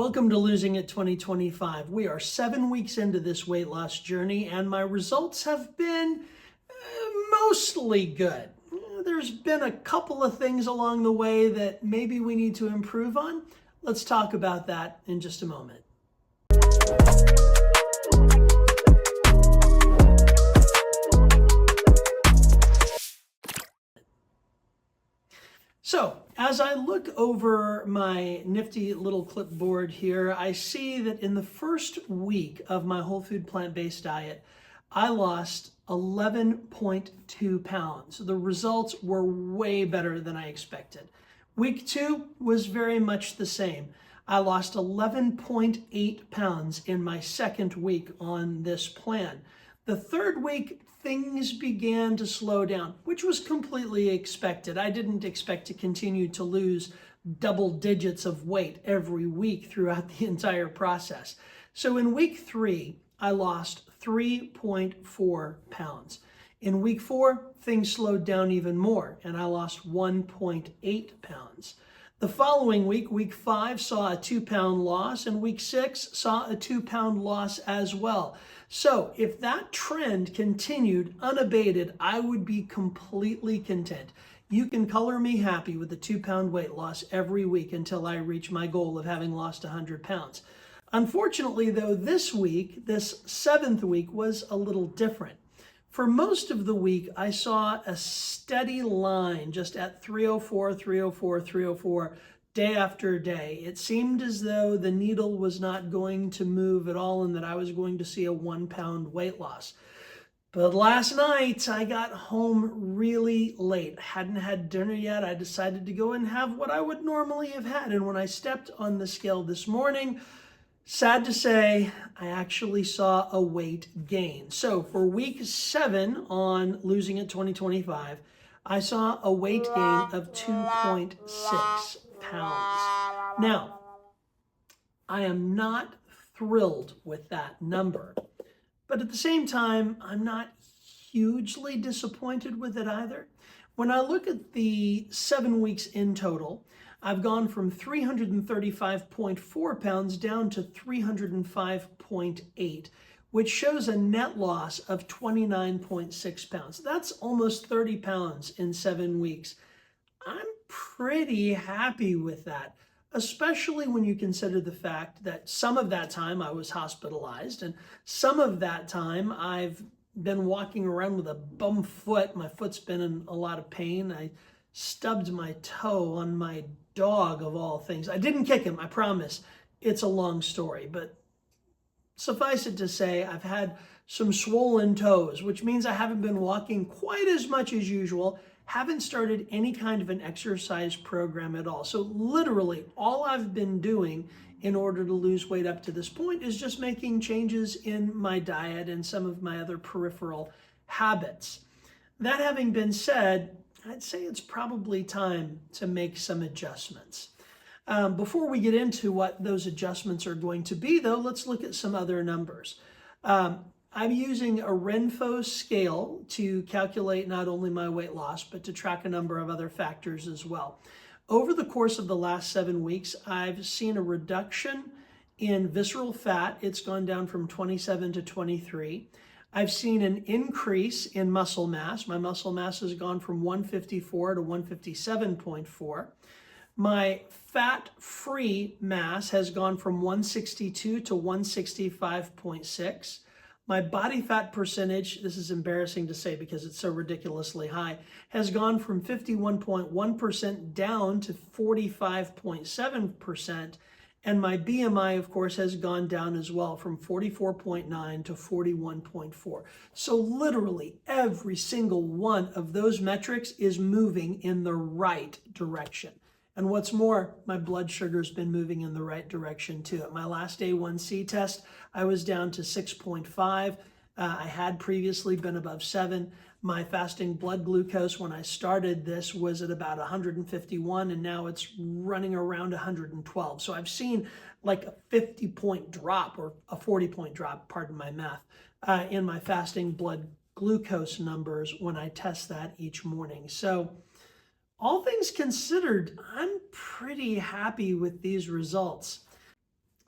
Welcome to Losing It 2025. We are 7 weeks into this weight loss journey and my results have been mostly good. There's been a couple of things along the way that maybe we need to improve on. Let's talk about that in just a moment. So, as I look over my nifty little clipboard here, I see that in the first week of my whole food plant-based diet, I lost 11.2 pounds. The results were way better than I expected. Week 2 was very much the same. I lost 11.8 pounds in my second week on this plan. The third week, things began to slow down, which was completely expected. I didn't expect to continue to lose double digits of weight every week throughout the entire process. So in week 3, I lost 3.4 pounds. In week 4, things slowed down even more, and I lost 1.8 pounds. The following week, week 5, saw a 2-pound loss, and week 6 saw a 2-pound loss as well. So if that trend continued unabated, I would be completely content. You can color me happy with a 2-pound weight loss every week until I reach my goal of having lost 100 pounds. Unfortunately, though, this week, this 7th week, was a little different. For most of the week, I saw a steady line just at 304, 304, 304, day after day. It seemed as though the needle was not going to move at all and that I was going to see a 1-pound weight loss. But last night, I got home really late. Hadn't had dinner yet. I decided to go and have what I would normally have had. And when I stepped on the scale this morning, sad to say, I actually saw a weight gain. So for week 7 on Losing It 2025, I saw a weight gain of 2.6 pounds. Now, I am not thrilled with that number, but at the same time, I'm not hugely disappointed with it either. When I look at the 7 weeks in total, I've gone from 335.4 pounds down to 305.8, which shows a net loss of 29.6 pounds. That's almost 30 pounds in 7 weeks. I'm pretty happy with that, especially when you consider the fact that some of that time I was hospitalized and some of that time I've been walking around with a bum foot. My foot's been in a lot of pain. I stubbed my toe on my dog, of all things. I didn't kick him, I promise. It's a long story, but suffice it to say, I've had some swollen toes, which means I haven't been walking quite as much as usual, haven't started any kind of an exercise program at all. So literally, all I've been doing in order to lose weight up to this point is just making changes in my diet and some of my other peripheral habits. That having been said, I'd say it's probably time to make some adjustments. Before we get into what those adjustments are going to be, though, let's look at some other numbers. I'm using a Renpho scale to calculate not only my weight loss, but to track a number of other factors as well. Over the course of the last 7 weeks, I've seen a reduction in visceral fat. It's gone down from 27 to 23. I've seen an increase in muscle mass. My muscle mass has gone from 154 to 157.4. My fat-free mass has gone from 162 to 165.6. My body fat percentage, this is embarrassing to say because it's so ridiculously high, has gone from 51.1% down to 45.7%. And my BMI, of course, has gone down as well from 44.9 to 41.4. So literally every single one of those metrics is moving in the right direction. And what's more, my blood sugar's been moving in the right direction too. At my last A1C test, I was down to 6.5. I had previously been above 7. My fasting blood glucose when I started this was at about 151, and now it's running around 112. So I've seen like a 50-point drop or a 40-point drop, pardon my math, in my fasting blood glucose numbers when I test that each morning. So all things considered, I'm pretty happy with these results.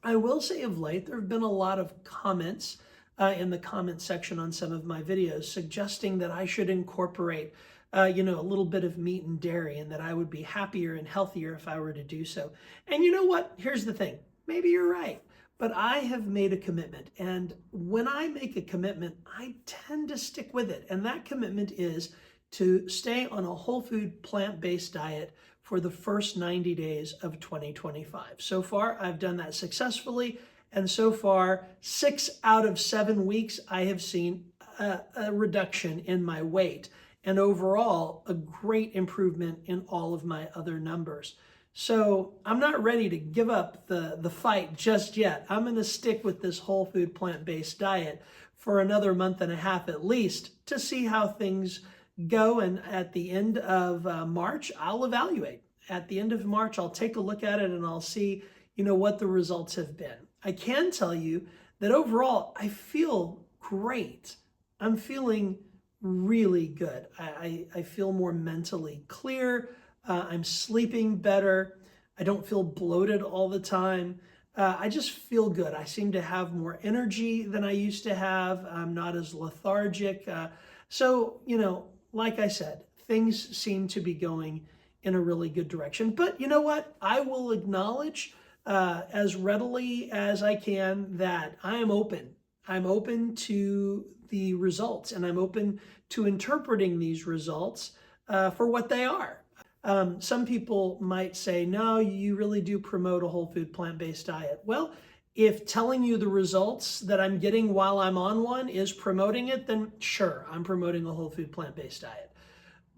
I will say of late, there have been a lot of comments in the comment section on some of my videos suggesting that I should incorporate, a little bit of meat and dairy, and that I would be happier and healthier if I were to do so. And you know what? Here's the thing. Maybe you're right. But I have made a commitment. And when I make a commitment, I tend to stick with it. And that commitment is to stay on a whole food, plant-based diet for the first 90 days of 2025. So far, I've done that successfully. And so far, 6 out of 7 weeks, I have seen a reduction in my weight. And overall, a great improvement in all of my other numbers. So I'm not ready to give up the fight just yet. I'm going to stick with this whole food plant-based diet for another month and a half at least to see how things go. And at the end of March, I'll evaluate. At the end of March, I'll take a look at it and I'll see, what the results have been. I can tell you that overall, I feel great. I'm feeling really good. I feel more mentally clear. I'm sleeping better. I don't feel bloated all the time. I just feel good. I seem to have more energy than I used to have. I'm not as lethargic. So, like I said, things seem to be going in a really good direction. But you know what? I will acknowledge as readily as I can that I am open. I'm open to the results, and I'm open to interpreting these results for what they are. Some people might say, no, you really do promote a whole food plant-based diet. Well, if telling you the results that I'm getting while I'm on one is promoting it, then sure, I'm promoting a whole food plant-based diet.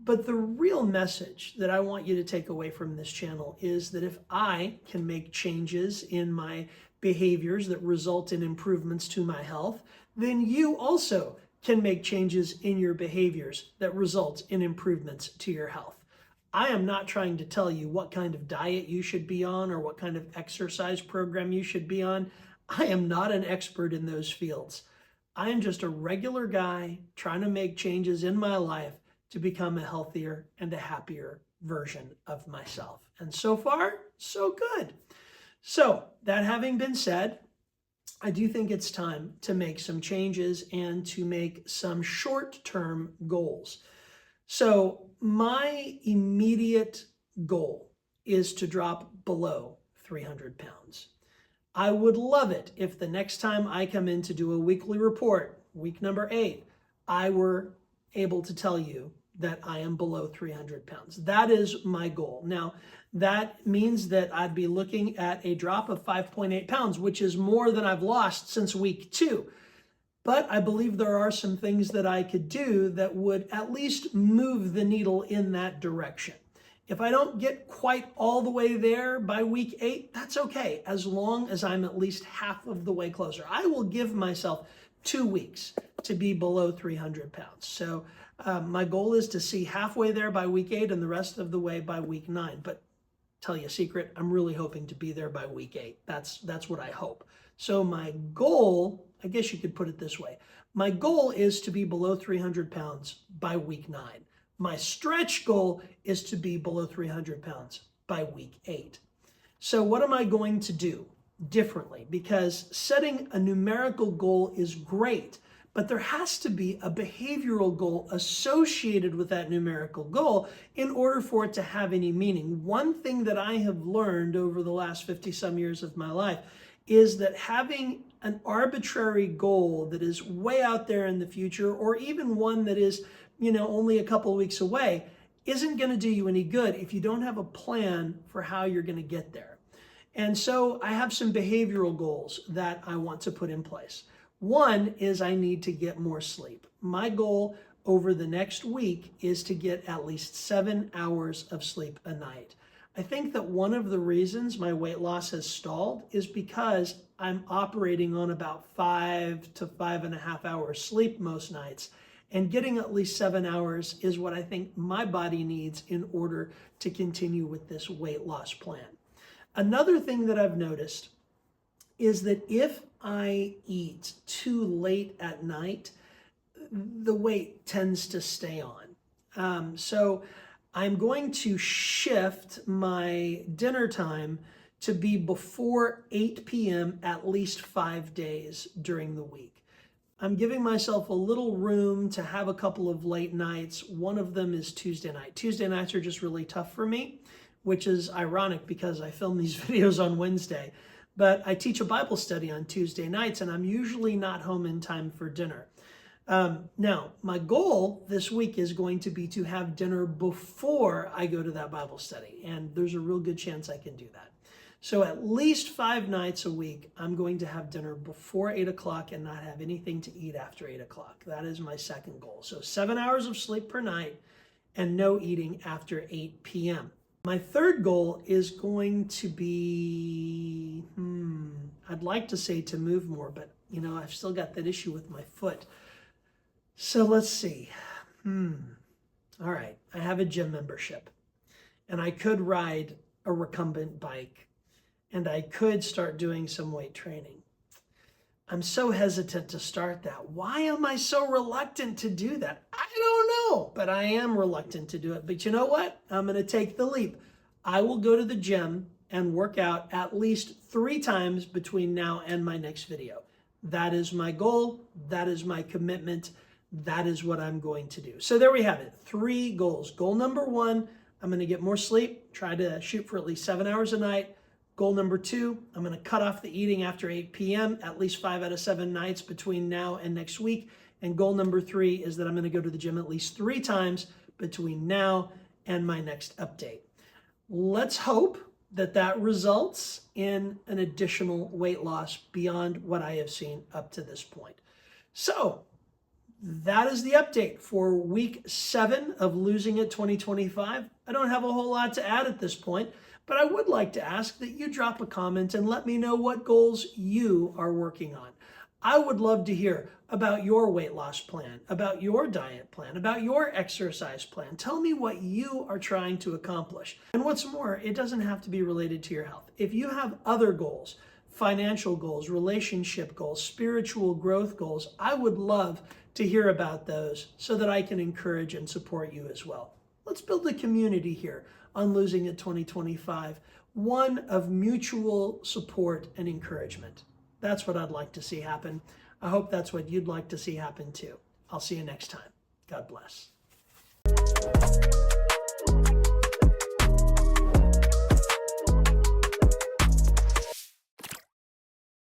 But the real message that I want you to take away from this channel is that if I can make changes in my behaviors that result in improvements to my health, then you also can make changes in your behaviors that result in improvements to your health. I am not trying to tell you what kind of diet you should be on or what kind of exercise program you should be on. I am not an expert in those fields. I am just a regular guy trying to make changes in my life to become a healthier and a happier version of myself. And so far, so good. So that having been said, I do think it's time to make some changes and to make some short-term goals. So my immediate goal is to drop below 300 pounds. I would love it if the next time I come in to do a weekly report, week number 8, I were able to tell you that I am below 300 pounds. That is my goal. Now, that means that I'd be looking at a drop of 5.8 pounds, which is more than I've lost since week 2. But I believe there are some things that I could do that would at least move the needle in that direction. If I don't get quite all the way there by week 8, that's okay, as long as I'm at least half of the way closer. I will give myself 2 weeks to be below 300 pounds. So my goal is to see halfway there by week 8 and the rest of the way by week 9. But tell you a secret, I'm really hoping to be there by week 8. That's what I hope. So my goal, I guess you could put it this way, my goal is to be below 300 pounds by week 9. My stretch goal is to be below 300 pounds by week 8. So what am I going to do differently? Because setting a numerical goal is great, but there has to be a behavioral goal associated with that numerical goal in order for it to have any meaning. One thing that I have learned over the last 50-some years of my life is that having an arbitrary goal that is way out there in the future, or even one that is, only a couple of weeks away, isn't going to do you any good if you don't have a plan for how you're going to get there. And so I have some behavioral goals that I want to put in place. One is I need to get more sleep. My goal over the next week is to get at least 7 hours of sleep a night. I think that one of the reasons my weight loss has stalled is because I'm operating on about 5 to 5.5 hours sleep most nights, and getting at least 7 hours is what I think my body needs in order to continue with this weight loss plan. Another thing that I've noticed is that if I eat too late at night, the weight tends to stay on. So I'm going to shift my dinner time to be before 8 p.m. at least 5 days during the week. I'm giving myself a little room to have a couple of late nights. One of them is Tuesday night. Tuesday nights are just really tough for me, which is ironic because I film these videos on Wednesday. But I teach a Bible study on Tuesday nights, and I'm usually not home in time for dinner. Now, my goal this week is going to be to have dinner before I go to that Bible study, and there's a real good chance I can do that. So at least 5 nights a week, I'm going to have dinner before 8 o'clock and not have anything to eat after 8 o'clock. That is my second goal. So 7 hours of sleep per night and no eating after 8 p.m. My third goal is going to be, I'd like to say to move more, but I've still got that issue with my foot. So let's see. All right, I have a gym membership and I could ride a recumbent bike and I could start doing some weight training. I'm so hesitant to start that. Why am I so reluctant to do that? I don't know, but I am reluctant to do it. But you know what? I'm going to take the leap. I will go to the gym and work out at least 3 times between now and my next video. That is my goal. That is my commitment. That is what I'm going to do. So there we have it. 3 goals. Goal number 1, I'm going to get more sleep, try to shoot for at least 7 hours a night. Goal number 2, I'm going to cut off the eating after 8 p.m. at least 5 out of 7 nights between now and next week. And goal number 3 is that I'm going to go to the gym at least 3 times between now and my next update. Let's hope that that results in an additional weight loss beyond what I have seen up to this point. So that is the update for week 7 of Losing It 2025. I don't have a whole lot to add at this point, but I would like to ask that you drop a comment and let me know what goals you are working on. I would love to hear about your weight loss plan, about your diet plan, about your exercise plan. Tell me what you are trying to accomplish. And what's more, it doesn't have to be related to your health. If you have other goals, financial goals, relationship goals, spiritual growth goals, I would love to hear about those so that I can encourage and support you as well. Let's build a community here on Losing It 2025, one of mutual support and encouragement. That's what I'd like to see happen. I hope that's what you'd like to see happen too. I'll see you next time. God bless.